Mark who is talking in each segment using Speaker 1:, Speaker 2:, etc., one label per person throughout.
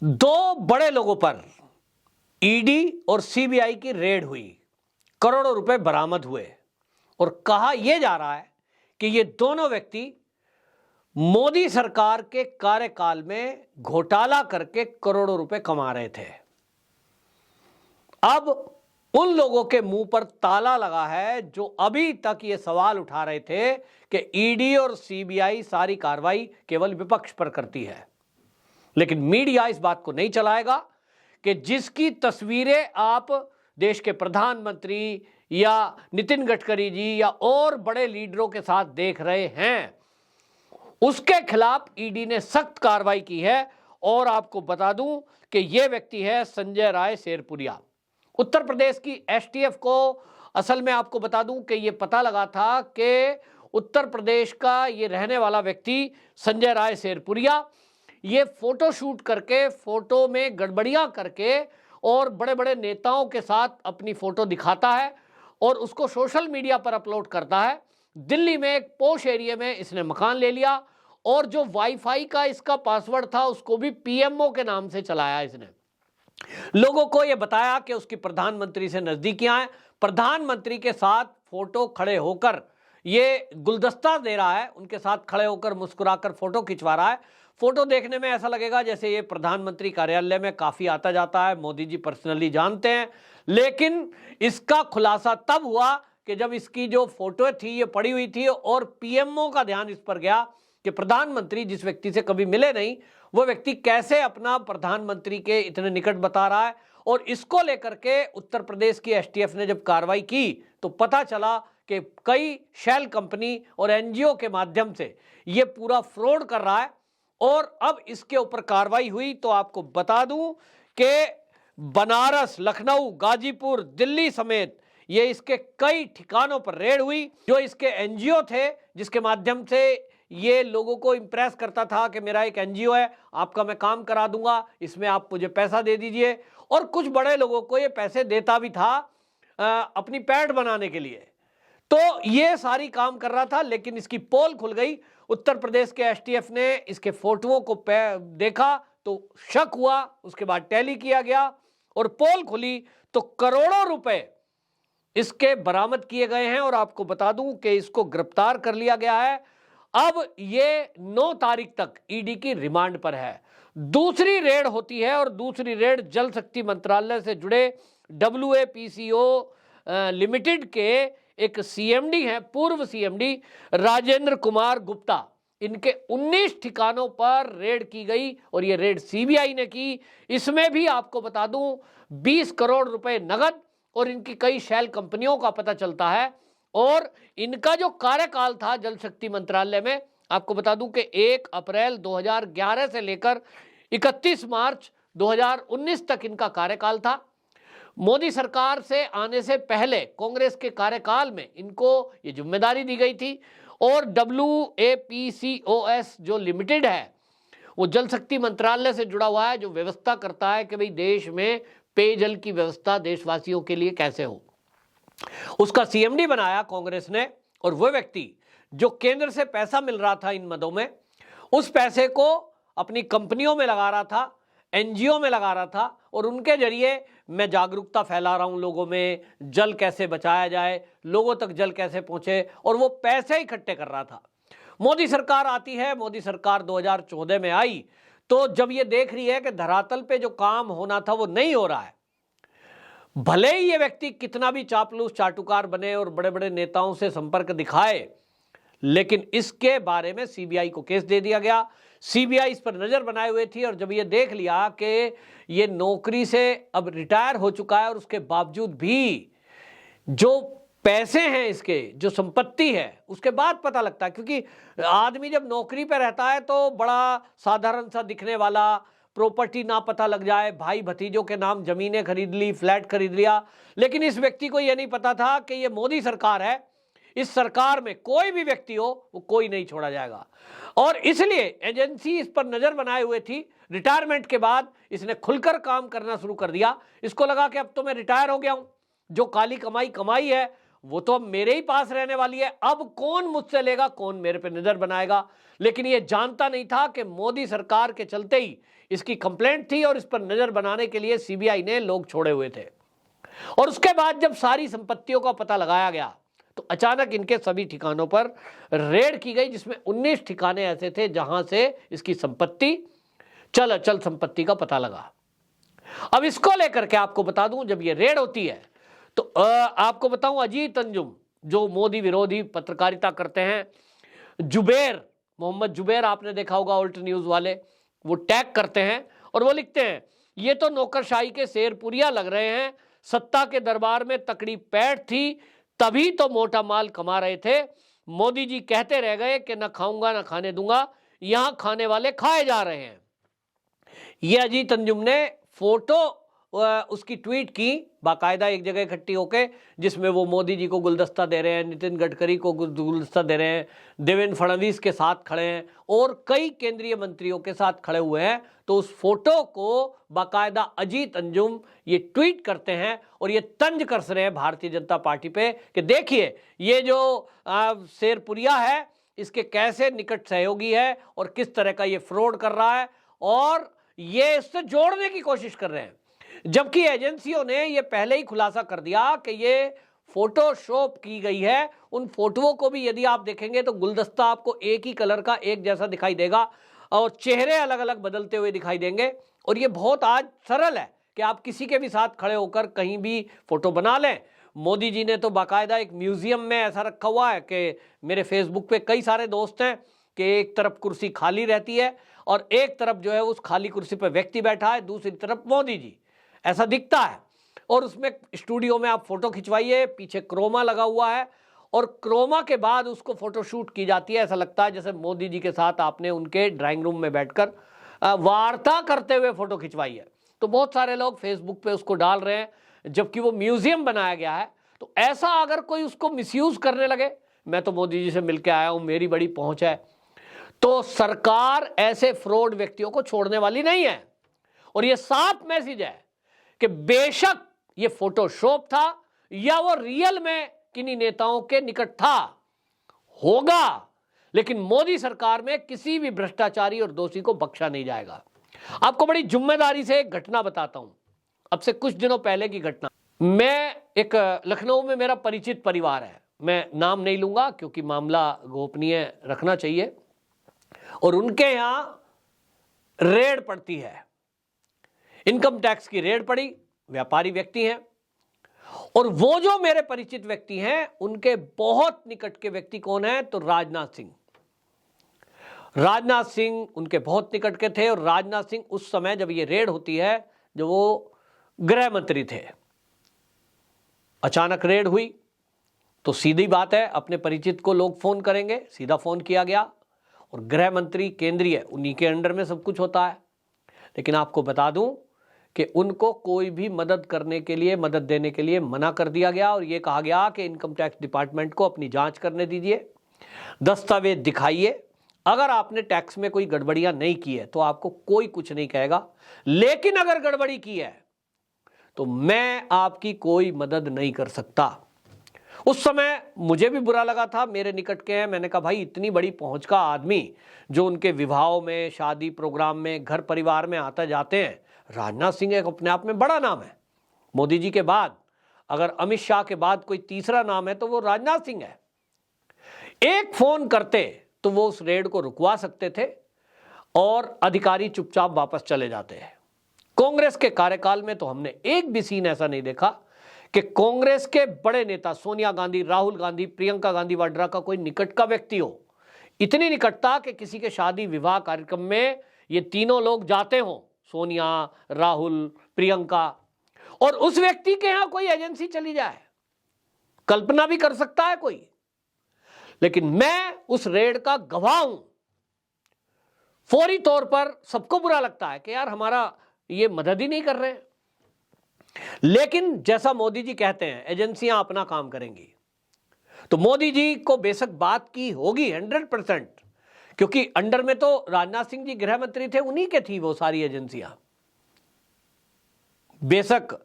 Speaker 1: दो बड़े लोगों पर ईडी और सीबीआई की रेड हुई, करोड़ों रुपए बरामद हुए और कहा यह जा रहा है कि ये दोनों व्यक्ति मोदी सरकार के कार्यकाल में घोटाला करके करोड़ों रुपए कमा रहे थे। अब उन लोगों के मुंह पर ताला लगा है जो अभी तक ये सवाल उठा रहे थे कि ईडी और सीबीआई सारी कार्रवाई केवल विपक्ष पर करती है, लेकिन मीडिया इस बात को नहीं चलाएगा कि जिसकी तस्वीरें आप देश के प्रधानमंत्री या नितिन गडकरी जी या और बड़े लीडरों के साथ देख रहे हैं, उसके खिलाफ ईडी ने सख्त कार्रवाई की है। और आपको बता दूं कि यह व्यक्ति है संजय राय शेरपुरिया। उत्तर प्रदेश की एसटीएफ को असल में आपको बता दूं कि यह पता लगा था कि उत्तर प्रदेश का ये रहने वाला व्यक्ति संजय राय शेरपुरिया ये फोटो शूट करके, फोटो में गड़बड़ियां करके और बड़े बड़े नेताओं के साथ अपनी फोटो दिखाता है और उसको सोशल मीडिया पर अपलोड करता है। दिल्ली में एक पोश एरिया में इसने मकान ले लिया और जो वाईफाई का इसका पासवर्ड था उसको भी पीएमओ के नाम से चलाया। इसने लोगों को यह बताया कि उसकी प्रधानमंत्री से नजदीकियां हैं, प्रधानमंत्री के साथ फोटो खड़े होकर ये गुलदस्ता दे रहा है, उनके साथ खड़े होकर मुस्कुराकर फोटो खिंचवा रहा है। फोटो देखने में ऐसा लगेगा जैसे ये प्रधानमंत्री कार्यालय में काफी आता जाता है, मोदी जी पर्सनली जानते हैं। लेकिन इसका खुलासा तब हुआ कि जब इसकी जो फोटो थी ये पड़ी हुई थी और पीएमओ का ध्यान इस पर गया कि प्रधानमंत्री जिस व्यक्ति से कभी मिले नहीं, वो व्यक्ति कैसे अपना प्रधानमंत्री के इतने निकट बता रहा है। और इसको लेकर के उत्तर प्रदेश की एसटीएफ ने जब कार्रवाई की तो पता चला कि कई शेल कंपनी और एनजीओ के माध्यम से ये पूरा फ्रॉड कर रहा है। और अब इसके ऊपर कार्रवाई हुई तो आपको बता दूं कि बनारस, लखनऊ, गाजीपुर, दिल्ली समेत ये इसके कई ठिकानों पर रेड हुई। जो इसके एनजीओ थे जिसके माध्यम से ये लोगों को इंप्रेस करता था कि मेरा एक एनजीओ है, आपका मैं काम करा दूंगा, इसमें आप मुझे पैसा दे दीजिए। और कुछ बड़े लोगों को ये पैसे देता भी था अपनी पैड बनाने के लिए। तो ये सारी काम कर रहा था, लेकिन इसकी पोल खुल गई। उत्तर प्रदेश के एसटीएफ ने इसके फोटोओं को देखा तो शक हुआ, उसके बाद टैली किया गया और पोल खुली तो करोड़ों रुपए इसके बरामद किए गए हैं। और आपको बता दूं कि इसको गिरफ्तार कर लिया गया है। अब ये 9 तारीख तक ईडी की रिमांड पर है। दूसरी रेड होती है और दूसरी रेड जल शक्ति मंत्रालय से जुड़े WAPCO लिमिटेड के एक सीएमडी हैं, पूर्व सीएमडी राजेंद्र कुमार गुप्ता, इनके 19 ठिकानों पर रेड की गई और ये रेड सीबीआई ने की। इसमें भी आपको बता दूं 20 करोड़ रुपए नगद और इनकी कई शेल कंपनियों का पता चलता है। और इनका जो कार्यकाल था जल शक्ति मंत्रालय में, आपको बता दूं कि 1 अप्रैल 2011 से लेकर 31 मार्च 2019 तक इनका कार्यकाल था। मोदी सरकार से आने से पहले कांग्रेस के कार्यकाल में इनको ये जिम्मेदारी दी गई थी। और WAPCOS जो लिमिटेड है वो जल शक्ति मंत्रालय से जुड़ा हुआ है, जो व्यवस्था करता है कि भाई देश में पेयजल की व्यवस्था देशवासियों के लिए कैसे हो। उसका सीएमडी बनाया कांग्रेस ने। और वो व्यक्ति जो केंद्र से पैसा मिल रहा था इन मदों में, उस पैसे को अपनी कंपनियों में लगा रहा था, एनजीओ में लगा रहा था और उनके जरिए मैं जागरूकता फैला रहा हूं लोगों में, जल कैसे बचाया जाए, लोगों तक जल कैसे पहुंचे, और वो पैसे इकट्ठे कर रहा था। मोदी सरकार आती है, मोदी सरकार 2014 में आई तो जब ये देख रही है कि धरातल पे जो काम होना था वो नहीं हो रहा है, भले ही ये व्यक्ति कितना भी चापलूस चाटुकार बने और बड़े बड़े नेताओं से संपर्क दिखाए, लेकिन इसके बारे में सीबीआई को केस दे दिया गया। सीबीआई इस पर नजर बनाए हुए थी और जब ये देख लिया कि ये नौकरी से अब रिटायर हो चुका है और उसके बावजूद भी जो पैसे हैं इसके, जो संपत्ति है, उसके बाद पता लगता है। क्योंकि आदमी जब नौकरी पे रहता है तो बड़ा साधारण सा दिखने वाला, प्रॉपर्टी ना पता लग जाए, भाई भतीजों के नाम जमीनें खरीद ली, फ्लैट खरीद लिया। लेकिन इस व्यक्ति को यह नहीं पता था कि ये मोदी सरकार है, इस सरकार में कोई भी व्यक्ति हो वो कोई नहीं छोड़ा जाएगा। और इसलिए एजेंसी इस पर नजर बनाए हुए थी। रिटायरमेंट के बाद इसने खुलकर काम करना शुरू कर दिया। इसको लगा कि अब तो मैं रिटायर हो गया हूं, जो काली कमाई कमाई है वो तो अब मेरे ही पास रहने वाली है, अब कौन मुझसे लेगा, कौन मेरे पे नजर बनाएगा। लेकिन ये जानता नहीं था कि मोदी सरकार के चलते ही इसकी कंप्लेंट थी और इस पर नजर बनाने के लिए सीबीआई ने लोग छोड़े हुए थे। और उसके बाद जब सारी संपत्तियों का पता लगाया गया तो अचानक इनके सभी ठिकानों पर रेड की गई, जिसमें 19 ठिकाने ऐसे थे जहां से इसकी संपत्ति, चल अचल संपत्ति का पता लगा। अब इसको लेकर के आपको बता दूं, जब ये रेड होती है तो आपको बताऊं, अजीत अंजुम जो मोदी विरोधी पत्रकारिता करते हैं, जुबैर, मोहम्मद जुबैर, आपने देखा होगा ऑल्ट न्यूज वाले, वो टैग करते हैं और वो लिखते हैं, ये तो नौकरशाही के शेरपुरिया लग रहे हैं, सत्ता के दरबार में तकड़ी पैठ थी तभी तो मोटा माल कमा रहे थे। मोदी जी कहते रह गए कि न खाऊंगा न खाने दूंगा, यहां खाने वाले खाए जा रहे हैं। ये अजीत अंजुम ने फोटो उसकी ट्वीट की बाकायदा एक जगह इकट्ठी होके, जिसमें वो मोदी जी को गुलदस्ता दे रहे हैं, नितिन गडकरी को गुलदस्ता दे रहे हैं, देवेंद्र फडणवीस के साथ खड़े हैं और कई केंद्रीय मंत्रियों के साथ खड़े हुए हैं। तो उस फोटो को बाकायदा अजीत अंजुम ये ट्वीट करते हैं और ये तंज कस रहे हैं भारतीय जनता पार्टी पे कि देखिए ये जो शेरपुरिया है इसके कैसे निकट सहयोगी है और किस तरह का ये फ्रॉड कर रहा है और ये इससे जोड़ने की कोशिश कर रहे हैं। जबकि एजेंसियों ने यह पहले ही खुलासा कर दिया कि ये फोटोशॉप की गई है। उन फोटोओं को भी यदि आप देखेंगे तो गुलदस्ता आपको एक ही कलर का एक जैसा दिखाई देगा और चेहरे अलग अलग बदलते हुए दिखाई देंगे। और ये बहुत आज सरल है कि आप किसी के भी साथ खड़े होकर कहीं भी फोटो बना लें। मोदी जी ने तो बाकायदा एक म्यूजियम में ऐसा रखा हुआ है कि मेरे फेसबुक पे कई सारे दोस्त हैं कि एक तरफ कुर्सी खाली रहती है और एक तरफ जो है उस खाली कुर्सी पर व्यक्ति बैठा है, दूसरी तरफ मोदी जी, ऐसा दिखता है। और उसमें स्टूडियो में आप फोटो खिंचवाइए, पीछे क्रोमा लगा हुआ है और क्रोमा के बाद उसको फोटो शूट की जाती है। ऐसा लगता है जैसे मोदी जी के साथ आपने उनके ड्राइंग रूम में बैठकर वार्ता करते हुए फोटो खिंचवाई है। तो बहुत सारे लोग फेसबुक पे उसको डाल रहे हैं, जबकि वो म्यूजियम बनाया गया है। तो ऐसा अगर कोई उसको मिसयूज करने लगे, मैं तो मोदी जी से मिलकर आया हूं, मेरी बड़ी पहुंच है, तो सरकार ऐसे फ्रॉड व्यक्तियों को छोड़ने वाली नहीं है। और ये साफ मैसेज है कि बेशक ये फोटोशॉप था या वो रियल में किन्हीं नेताओं के निकट था, होगा, लेकिन मोदी सरकार में किसी भी भ्रष्टाचारी और दोषी को बख्शा नहीं जाएगा। आपको बड़ी जिम्मेदारी से एक घटना बताता हूं, अब से कुछ दिनों पहले की घटना। मैं एक लखनऊ में मेरा परिचित परिवार है, मैं नाम नहीं लूंगा क्योंकि मामला गोपनीय रखना चाहिए, और उनके यहां रेड पड़ती है, इनकम टैक्स की रेड पड़ी, व्यापारी व्यक्ति हैं। और वो जो मेरे परिचित व्यक्ति हैं उनके बहुत निकट के व्यक्ति कौन है, तो राजनाथ सिंह। राजनाथ सिंह उनके बहुत निकट के थे और राजनाथ सिंह उस समय जब ये रेड होती है, जब वो गृह मंत्री थे, अचानक रेड हुई तो सीधी बात है अपने परिचित को लोग फोन करेंगे, सीधा फोन किया गया और गृह मंत्री केंद्रीय, उन्हीं के अंडर में सब कुछ होता है। लेकिन आपको बता दूं कि उनको कोई भी मदद करने के लिए, मदद देने के लिए मना कर दिया गया और यह कहा गया कि इनकम टैक्स डिपार्टमेंट को अपनी जांच करने दीजिए, दस्तावेज दिखाइए, अगर आपने टैक्स में कोई गड़बड़ियां नहीं की है तो आपको कोई कुछ नहीं कहेगा, लेकिन अगर गड़बड़ी की है तो मैं आपकी कोई मदद नहीं कर सकता। उस समय मुझे भी बुरा लगा था, मेरे निकट के हैं, मैंने कहा भाई इतनी बड़ी पहुंच का आदमी जो उनके विवाहों में, शादी प्रोग्राम में, घर परिवार में आते जाते हैं, राजनाथ सिंह एक अपने आप में बड़ा नाम है। मोदी जी के बाद अगर अमित शाह के बाद कोई तीसरा नाम है तो वो राजनाथ सिंह है। एक फोन करते तो वो उस रेड को रुकवा सकते थे और अधिकारी चुपचाप वापस चले जाते हैं। कांग्रेस के कार्यकाल में तो हमने एक भी सीन ऐसा नहीं देखा कि कांग्रेस के बड़े नेता सोनिया गांधी, राहुल गांधी, प्रियंका गांधी वाड्रा का कोई निकट का व्यक्ति हो, इतनी निकटता कि किसी के शादी विवाह कार्यक्रम में ये तीनों लोग जाते हों, सोनिया, राहुल, प्रियंका, और उस व्यक्ति के यहां कोई एजेंसी चली जाए, कल्पना भी कर सकता है कोई। लेकिन मैं उस रेड का गवाह हूं। फौरी तौर पर सबको बुरा लगता है कि यार हमारा ये मदद ही नहीं कर रहे हैं, लेकिन जैसा मोदी जी कहते हैं एजेंसियां अपना काम करेंगी, तो मोदी जी को बेशक बात की होगी 100%, क्योंकि अंडर में तो राजनाथ सिंह जी गृह मंत्री थे, उन्हीं के थी वो सारी एजेंसियां। बेशक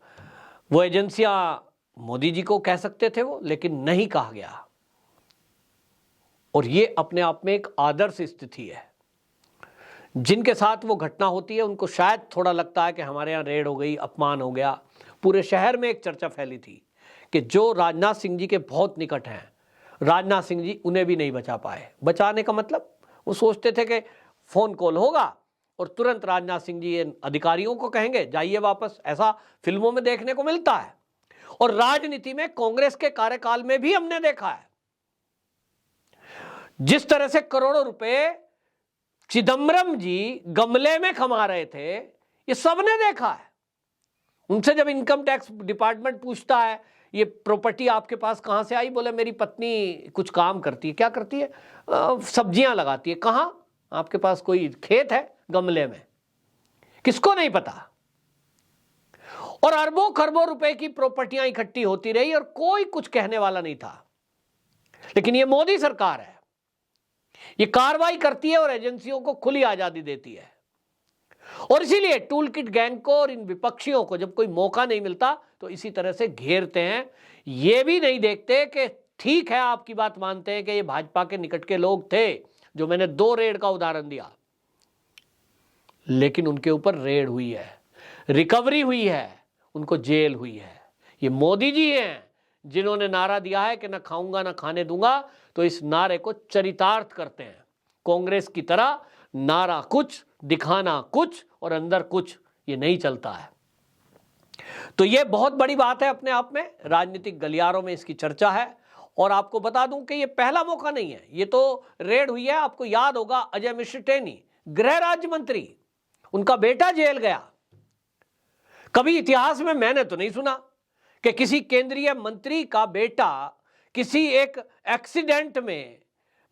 Speaker 1: वो एजेंसियां मोदी जी को कह सकते थे वो, लेकिन नहीं कहा गया। और ये अपने आप में एक आदर्श स्थिति है। जिनके साथ वो घटना होती है उनको शायद थोड़ा लगता है कि हमारे यहाँ रेड हो गई, अपमान हो गया। पूरे शहर में एक चर्चा फैली थी कि जो राजनाथ सिंह जी के बहुत निकट हैं, राजनाथ सिंह जी उन्हें भी नहीं बचा पाए। बचाने का मतलब वो सोचते थे कि फोन कॉल होगा और तुरंत राजनाथ सिंह जी अधिकारियों को कहेंगे जाइए वापस। ऐसा फिल्मों में देखने को मिलता है और राजनीति में कांग्रेस के कार्यकाल में भी हमने देखा है। जिस तरह से करोड़ों रुपए चिदंबरम जी गमले में कमा रहे थे, ये सबने देखा है। उनसे जब इनकम टैक्स डिपार्टमेंट पूछता है ये प्रॉपर्टी आपके पास कहां से आई, बोले मेरी पत्नी कुछ काम करती है। क्या करती है? सब्जियां लगाती है। कहां? आपके पास कोई खेत है? गमले में। किसको नहीं पता। और अरबों खरबों रुपए की प्रॉपर्टियां इकट्ठी होती रही और कोई कुछ कहने वाला नहीं था। लेकिन ये मोदी सरकार है, ये कार्रवाई करती है और एजेंसियों को खुली आजादी देती है। और इसीलिए टूल किट गैंग को और इन विपक्षियों को जब कोई मौका नहीं मिलता तो इसी तरह से घेरते हैं। ये भी नहीं देखते कि ठीक है, आपकी बात मानते हैं कि ये भाजपा के निकट के लोग थे, जो मैंने 2 रेड का उदाहरण दिया, लेकिन उनके ऊपर रेड हुई है, रिकवरी हुई है, उनको जेल हुई है। ये मोदी जी हैं जिन्होंने नारा दिया है कि ना खाऊंगा ना खाने दूंगा, तो इस नारे को चरितार्थ करते हैं। कांग्रेस की तरह नारा कुछ, दिखाना कुछ और अंदर कुछ, ये नहीं चलता है। तो ये बहुत बड़ी बात है अपने आप में। राजनीतिक गलियारों में इसकी चर्चा है। और आपको बता दूं कि ये पहला मौका नहीं है, ये तो रेड हुई है। आपको याद होगा अजय मिश्र टेनी, गृह राज्य मंत्री, उनका बेटा जेल गया। कभी इतिहास में मैंने तो नहीं सुना कि किसी केंद्रीय मंत्री का बेटा किसी एक एक्सीडेंट में,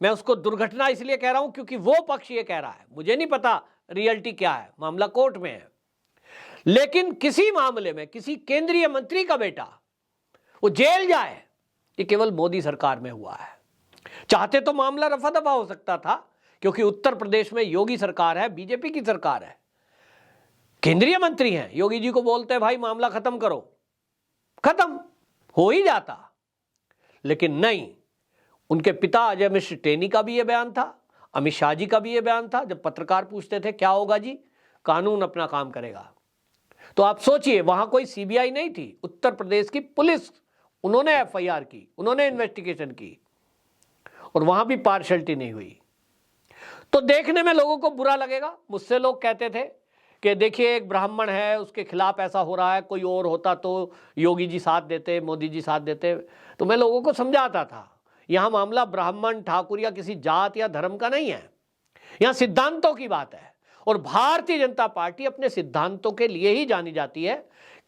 Speaker 1: मैं उसको दुर्घटना इसलिए कह रहा हूं क्योंकि वो पक्ष ये कह रहा है, मुझे नहीं पता रियलिटी क्या है, मामला कोर्ट में है, लेकिन किसी मामले में किसी केंद्रीय मंत्री का बेटा वो जेल जाए, ये केवल मोदी सरकार में हुआ है। चाहते तो मामला रफा दफा हो सकता था, क्योंकि उत्तर प्रदेश में योगी सरकार है, बीजेपी की सरकार है, केंद्रीय मंत्री हैं। योगी जी को बोलते हैं भाई मामला खत्म करो, खत्म हो ही जाता। लेकिन नहीं, उनके पिता अजय मिश्र टेनी का भी यह बयान था, अमित शाह जी का भी यह बयान था। जब पत्रकार पूछते थे क्या होगा जी, कानून अपना काम करेगा। तो आप सोचिए, वहां कोई सीबीआई नहीं थी, उत्तर प्रदेश की पुलिस, उन्होंने एफआईआर की, उन्होंने इन्वेस्टिगेशन की, और वहां भी पार्शलिटी नहीं हुई। तो देखने में लोगों को बुरा लगेगा। मुझसे लोग कहते थे कि देखिए एक ब्राह्मण है, उसके खिलाफ ऐसा हो रहा है, कोई और होता तो योगी जी साथ देते, मोदी जी साथ देते। तो मैं लोगों को समझाता था, यहां मामला ब्राह्मण, ठाकुर या किसी जात या धर्म का नहीं है, यहां सिद्धांतों की बात है। और भारतीय जनता पार्टी अपने सिद्धांतों के लिए ही जानी जाती है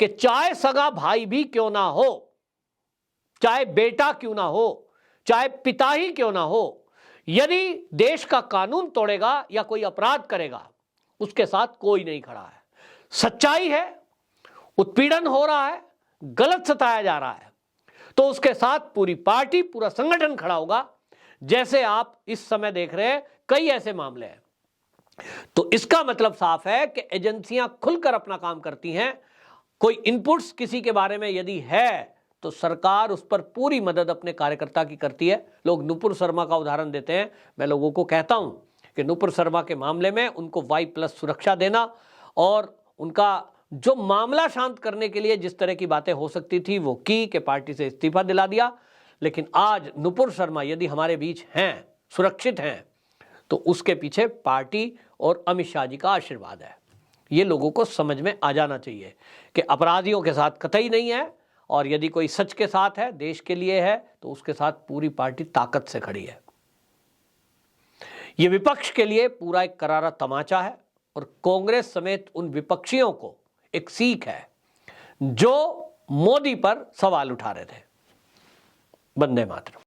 Speaker 1: कि चाहे सगा भाई भी क्यों ना हो, चाहे बेटा क्यों ना हो, चाहे पिता ही क्यों ना हो, यदि देश का कानून तोड़ेगा या कोई अपराध करेगा, उसके साथ कोई नहीं खड़ा है। सच्चाई है, उत्पीड़न हो रहा है, गलत सताया जा रहा है, तो उसके साथ पूरी पार्टी, पूरा संगठन खड़ा होगा। जैसे आप इस समय देख रहे हैं, कई ऐसे मामले हैं। तो इसका मतलब साफ है कि एजेंसियां खुलकर अपना काम करती हैं। कोई इनपुट्स किसी के बारे में यदि है तो सरकार उस पर पूरी मदद अपने कार्यकर्ता की करती है। लोग नुपुर शर्मा का उदाहरण देते हैं। मैं लोगों को कहता हूं कि नुपुर शर्मा के मामले में उनको Y+ सुरक्षा देना और उनका जो मामला शांत करने के लिए जिस तरह की बातें हो सकती थी वो की, कि पार्टी से इस्तीफा दिला दिया। लेकिन आज नुपुर शर्मा यदि हमारे बीच हैं, सुरक्षित हैं, तो उसके पीछे पार्टी और अमित शाह जी का आशीर्वाद है। ये लोगों को समझ में आ जाना चाहिए कि अपराधियों के साथ कतई नहीं है, और यदि कोई सच के साथ है, देश के लिए है, तो उसके साथ पूरी पार्टी ताकत से खड़ी है। ये विपक्ष के लिए पूरा एक करारा तमाचा है और कांग्रेस समेत उन विपक्षियों को एक सीख है जो मोदी पर सवाल उठा रहे थे। वंदे मातरम।